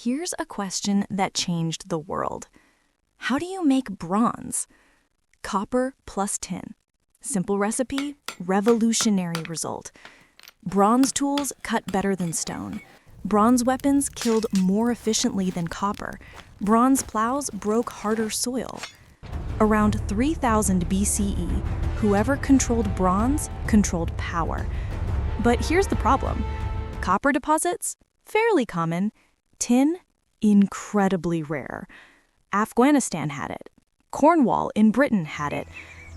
Here's a question that changed the world. How do you make bronze? Copper plus tin. Simple recipe, revolutionary result. Bronze tools cut better than stone. Bronze weapons killed more efficiently than copper. Bronze plows broke harder soil. Around 3000 BCE, whoever controlled bronze controlled power. But here's the problem. Copper deposits? Fairly common. Tin? Incredibly rare. Afghanistan had it. Cornwall in Britain had it.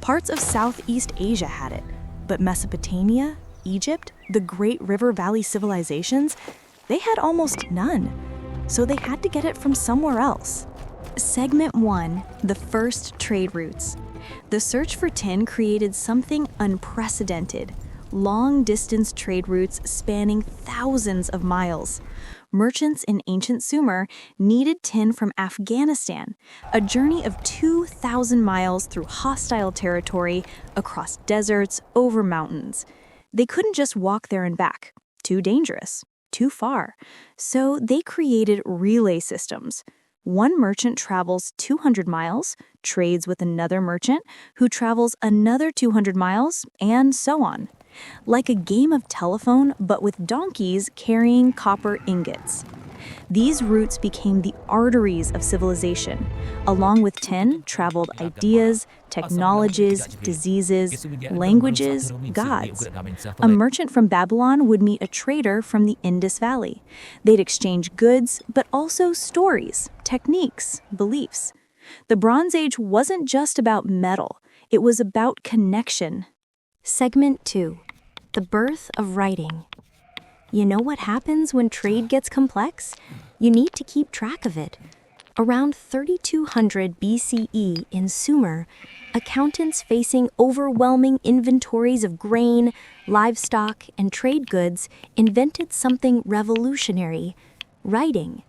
Parts of Southeast Asia had it. But Mesopotamia, Egypt, the great river valley civilizations, they had almost none. So they had to get it from somewhere else. Segment 1, the first trade routes. The search for tin created something unprecedented. Long-distance trade routes spanning thousands of miles. Merchants in ancient Sumer needed tin from Afghanistan, a journey of 2,000 miles through hostile territory, across deserts, over mountains. They couldn't just walk there and back. Too dangerous, too far. So they created relay systems. One merchant travels 200 miles, trades with another merchant, who travels another 200 miles, and so on. Like a game of telephone, but with donkeys carrying copper ingots. These routes became the arteries of civilization. Along with tin traveled ideas, technologies, diseases, languages, gods. A merchant from Babylon would meet a trader from the Indus Valley. They'd exchange goods, but also stories, techniques, beliefs. The Bronze Age wasn't just about metal. It was about connection. Segment 2. The birth of writing. You know what happens when trade gets complex? You need to keep track of it. Around 3200 BCE in Sumer, accountants facing overwhelming inventories of grain, livestock, and trade goods invented something revolutionary: writing.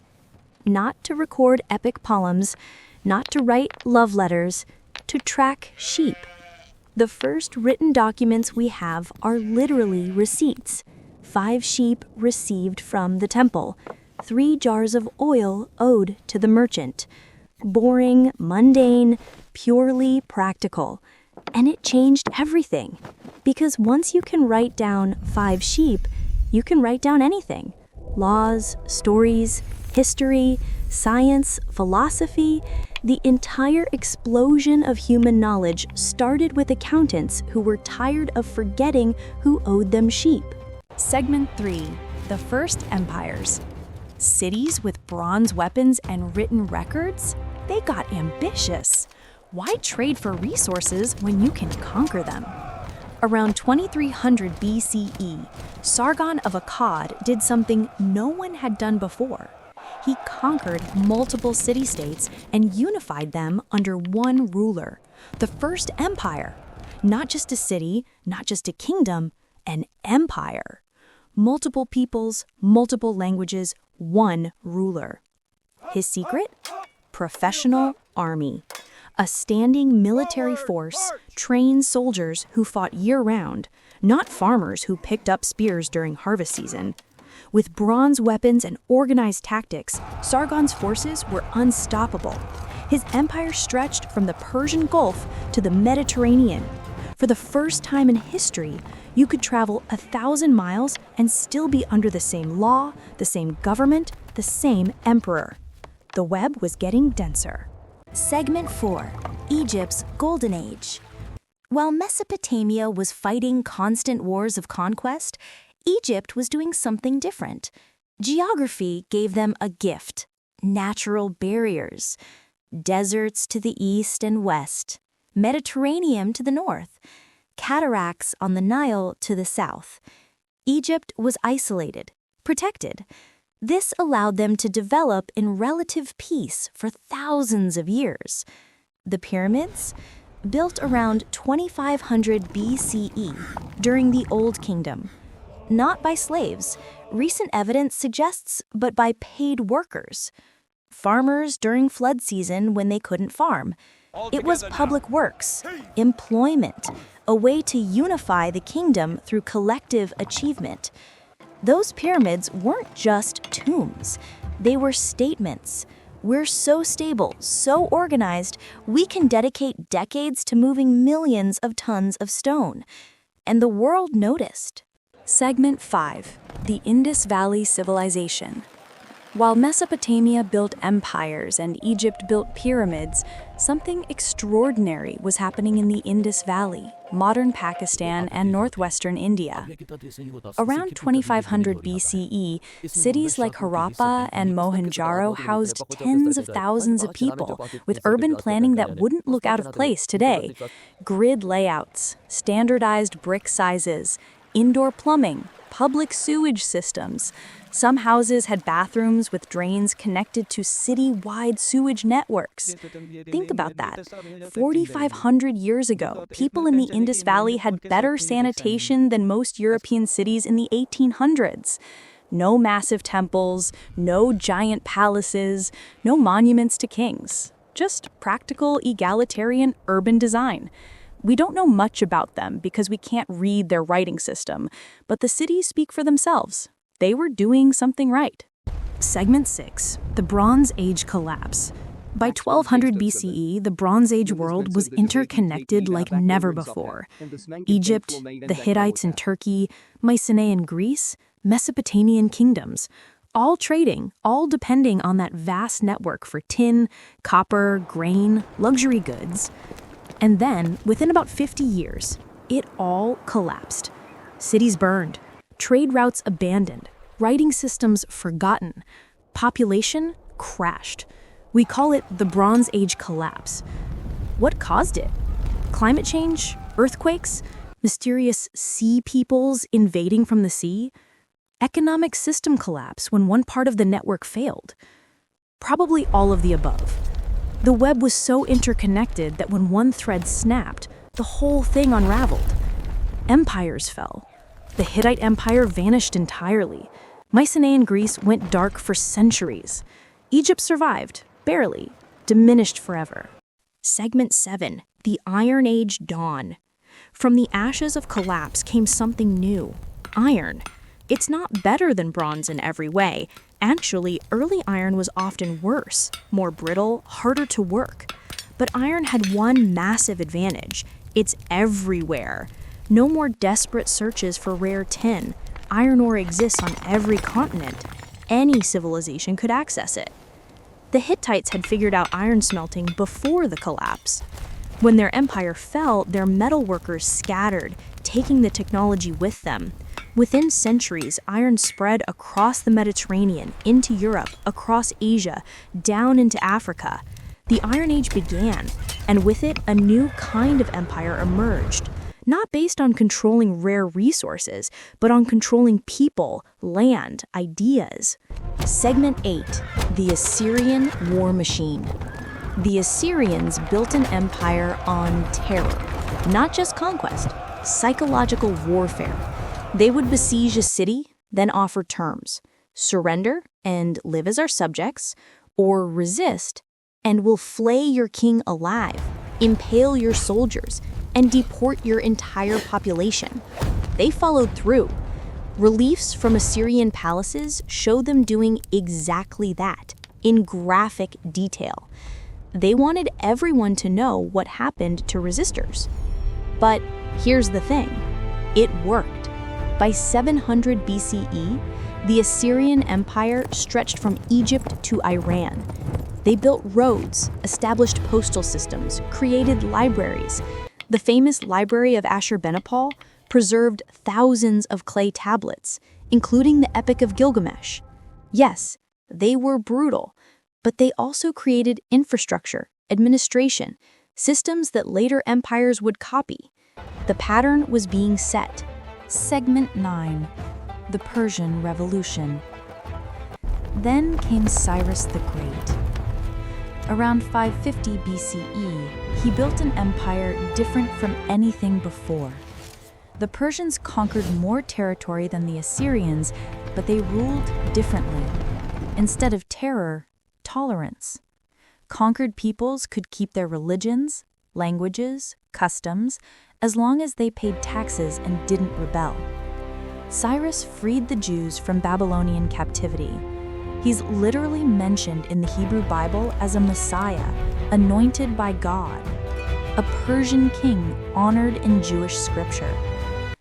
Not to record epic poems, not to write love letters, to track sheep. The first written documents we have are literally receipts. 5 sheep received from the temple. 3 jars of oil owed to the merchant. Boring, mundane, purely practical. And it changed everything. Because once you can write down 5 sheep, you can write down anything. Laws, stories, history, science, philosophy. The entire explosion of human knowledge started with accountants who were tired of forgetting who owed them sheep. Segment 3. The First Empires. Cities with bronze weapons and written records? They got ambitious. Why trade for resources when you can conquer them? Around 2300 BCE, Sargon of Akkad did something no one had done before. He conquered multiple city-states and unified them under one ruler, the First Empire. Not just a city, not just a kingdom, an empire. Multiple peoples, multiple languages, one ruler. His secret? Professional army. A standing military force, trained soldiers who fought year-round, not farmers who picked up spears during harvest season. With bronze weapons and organized tactics, Sargon's forces were unstoppable. His empire stretched from the Persian Gulf to the Mediterranean. For the first time in history, you could travel 1,000 miles and still be under the same law, the same government, the same emperor. The web was getting denser. Segment 4. Egypt's Golden Age. While Mesopotamia was fighting constant wars of conquest, Egypt was doing something different. Geography gave them a gift: natural barriers. Deserts to the east and west, Mediterranean to the north, cataracts on the Nile to the south. Egypt was isolated, protected. This allowed them to develop in relative peace for thousands of years. The pyramids? Built around 2500 BCE during the Old Kingdom. Not by slaves, recent evidence suggests, but by paid workers. Farmers during flood season when they couldn't farm. It was public works, employment, a way to unify the kingdom through collective achievement. Those pyramids weren't just tombs. They were statements. We're so stable, so organized, we can dedicate decades to moving millions of tons of stone. And the world noticed. Segment 5. The Indus Valley Civilization. While Mesopotamia built empires and Egypt built pyramids, something extraordinary was happening in the Indus Valley, modern Pakistan and northwestern India. Around 2500 BCE, cities like Harappa and Mohenjo-daro housed tens of thousands of people, with urban planning that wouldn't look out of place today. Grid layouts, standardized brick sizes, indoor plumbing, public sewage systems. Some houses had bathrooms with drains connected to city-wide sewage networks. Think about that. 4,500 years ago, people in the Indus Valley had better sanitation than most European cities in the 1800s. No massive temples, no giant palaces, no monuments to kings. Just practical, egalitarian urban design. We don't know much about them because we can't read their writing system, but the cities speak for themselves. They were doing something right. Segment 6. The Bronze Age Collapse. By 1200 BCE, the Bronze Age world was interconnected like never before. Egypt, the Hittites in Turkey, Mycenae in Greece, Mesopotamian kingdoms, all trading, all depending on that vast network for tin, copper, grain, luxury goods. And then, within about 50 years, it all collapsed. Cities burned, trade routes abandoned, writing systems forgotten, population crashed. We call it the Bronze Age collapse. What caused it? Climate change? Earthquakes? Mysterious sea peoples invading from the sea? Economic system collapse when one part of the network failed? Probably all of the above. The web was so interconnected that when one thread snapped, the whole thing unraveled. Empires fell. The Hittite Empire vanished entirely. Mycenae in Greece went dark for centuries. Egypt survived, barely, diminished forever. Segment 7. The Iron Age Dawn. From the ashes of collapse came something new. Iron. It's not better than bronze in every way. Actually, early iron was often worse, more brittle, harder to work. But iron had one massive advantage. It's everywhere. No more desperate searches for rare tin. Iron ore exists on every continent. Any civilization could access it. The Hittites had figured out iron smelting before the collapse. When their empire fell, their metal workers scattered, taking the technology with them. Within centuries, iron spread across the Mediterranean, into Europe, across Asia, down into Africa. The Iron Age began, and with it, a new kind of empire emerged. Not based on controlling rare resources, but on controlling people, land, ideas. Segment 8. The Assyrian War Machine. The Assyrians built an empire on terror, not just conquest, psychological warfare. They would besiege a city, then offer terms. Surrender and live as our subjects, or resist and we'll flay your king alive, impale your soldiers, and deport your entire population. They followed through. Reliefs from Assyrian palaces show them doing exactly that, in graphic detail. They wanted everyone to know what happened to resistors. But here's the thing, it worked. By 700 BCE, the Assyrian Empire stretched from Egypt to Iran. They built roads, established postal systems, created libraries. The famous Library of Ashurbanipal preserved thousands of clay tablets, including the Epic of Gilgamesh. Yes, they were brutal, but they also created infrastructure, administration, systems that later empires would copy. The pattern was being set. Segment 9. The Persian Revolution. Then came Cyrus the Great. Around 550 BCE, he built an empire different from anything before. The Persians conquered more territory than the Assyrians, but they ruled differently. Instead of terror, tolerance. Conquered peoples could keep their religions, languages, customs, as long as they paid taxes and didn't rebel. Cyrus freed the Jews from Babylonian captivity. He He's literally mentioned in the Hebrew Bible as a Messiah, anointed by God, a Persian king honored in Jewish scripture.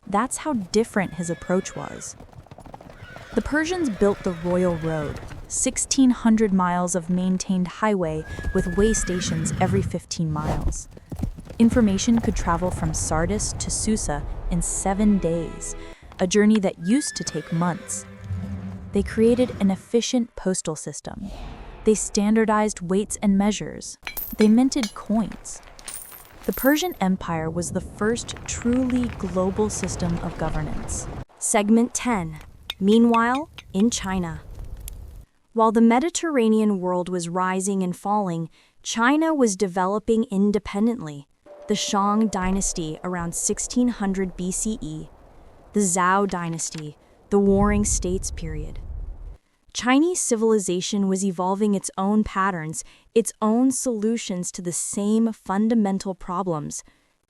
That's how different his approach was. The Persians built the Royal Road, 1,600 miles of maintained highway with way stations every 15 miles. Information could travel from Sardis to Susa in 7 days, a journey that used to take months. They created an efficient postal system. They standardized weights and measures. They minted coins. The Persian Empire was the first truly global system of governance. Segment 10. Meanwhile, in China. While the Mediterranean world was rising and falling, China was developing independently. The Shang dynasty around 1600 BCE, the Zhou dynasty, the Warring States period. Chinese civilization was evolving its own patterns, its own solutions to the same fundamental problems: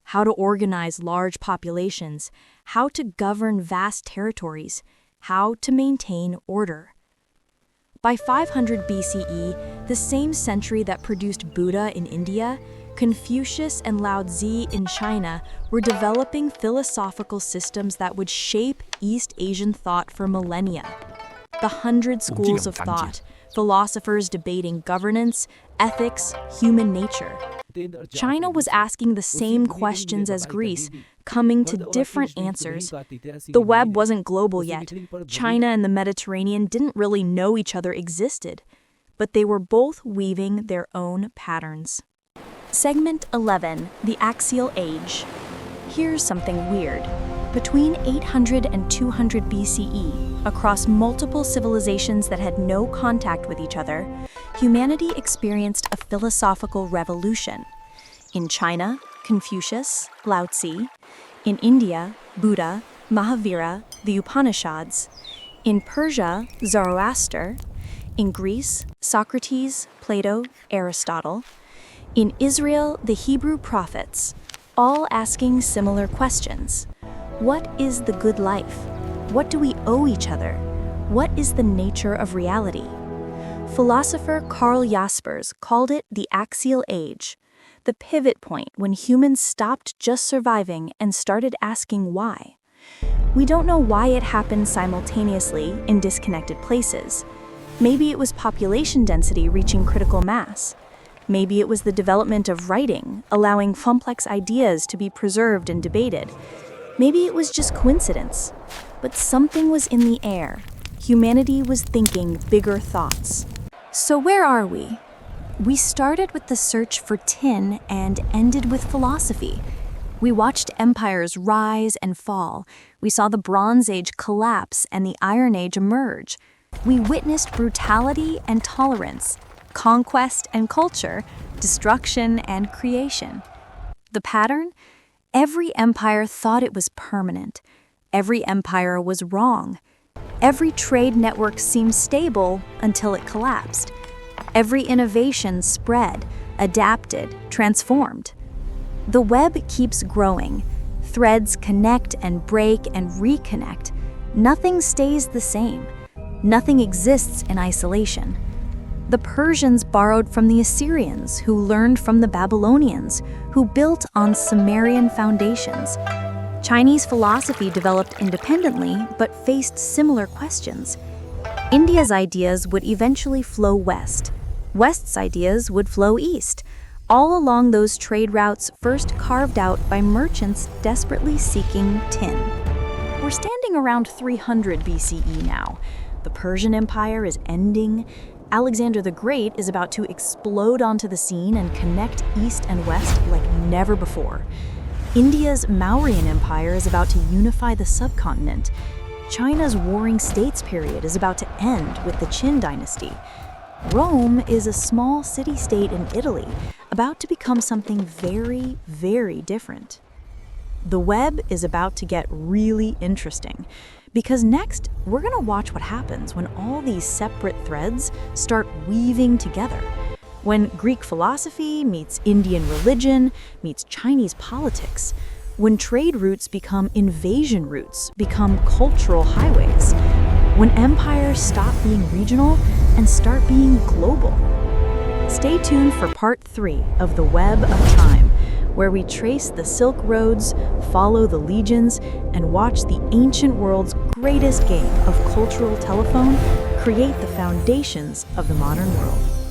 how to organize large populations, how to govern vast territories, how to maintain order. By 500 BCE, the same century that produced Buddha in India, Confucius and Lao Tzu in China were developing philosophical systems that would shape East Asian thought for millennia. The 100 schools of thought, philosophers debating governance, ethics, human nature. China was asking the same questions as Greece, coming to different answers. The web wasn't global yet. China and the Mediterranean didn't really know each other existed, but they were both weaving their own patterns. Segment 11, the Axial Age. Here's something weird. Between 800 and 200 BCE, across multiple civilizations that had no contact with each other, humanity experienced a philosophical revolution. In China, Confucius, Lao Tzu. In India, Buddha, Mahavira, the Upanishads. In Persia, Zoroaster. In Greece, Socrates, Plato, Aristotle. In Israel, the Hebrew prophets, all asking similar questions. What is the good life? What do we owe each other? What is the nature of reality? Philosopher Karl Jaspers called it the Axial Age, the pivot point when humans stopped just surviving and started asking why. We don't know why it happened simultaneously in disconnected places. Maybe it was population density reaching critical mass. Maybe it was the development of writing, allowing complex ideas to be preserved and debated. Maybe it was just coincidence. But something was in the air. Humanity was thinking bigger thoughts. So where are we? We started with the search for tin and ended with philosophy. We watched empires rise and fall. We saw the Bronze Age collapse and the Iron Age emerge. We witnessed brutality and tolerance, conquest and culture, destruction and creation. The pattern? Every empire thought it was permanent. Every empire was wrong. Every trade network seemed stable until it collapsed. Every innovation spread, adapted, transformed. The web keeps growing. Threads connect and break and reconnect. Nothing stays the same. Nothing exists in isolation. The Persians borrowed from the Assyrians, who learned from the Babylonians, who built on Sumerian foundations. Chinese philosophy developed independently, but faced similar questions. India's ideas would eventually flow west. West's ideas would flow east, all along those trade routes first carved out by merchants desperately seeking tin. We're standing around 300 BCE now. The Persian Empire is ending. Alexander the Great is about to explode onto the scene and connect East and West like never before. India's Mauryan Empire is about to unify the subcontinent. China's Warring States period is about to end with the Qin dynasty. Rome is a small city-state in Italy, about to become something very, very different. The web is about to get really interesting, because next, we're going to watch what happens when all these separate threads start weaving together. When Greek philosophy meets Indian religion, meets Chinese politics. When trade routes become invasion routes, become cultural highways. When empires stop being regional and start being global. Stay tuned for part 3 of The Web of Time, where we trace the Silk Roads, follow the legions, and watch the ancient world's greatest game of cultural telephone create the foundations of the modern world.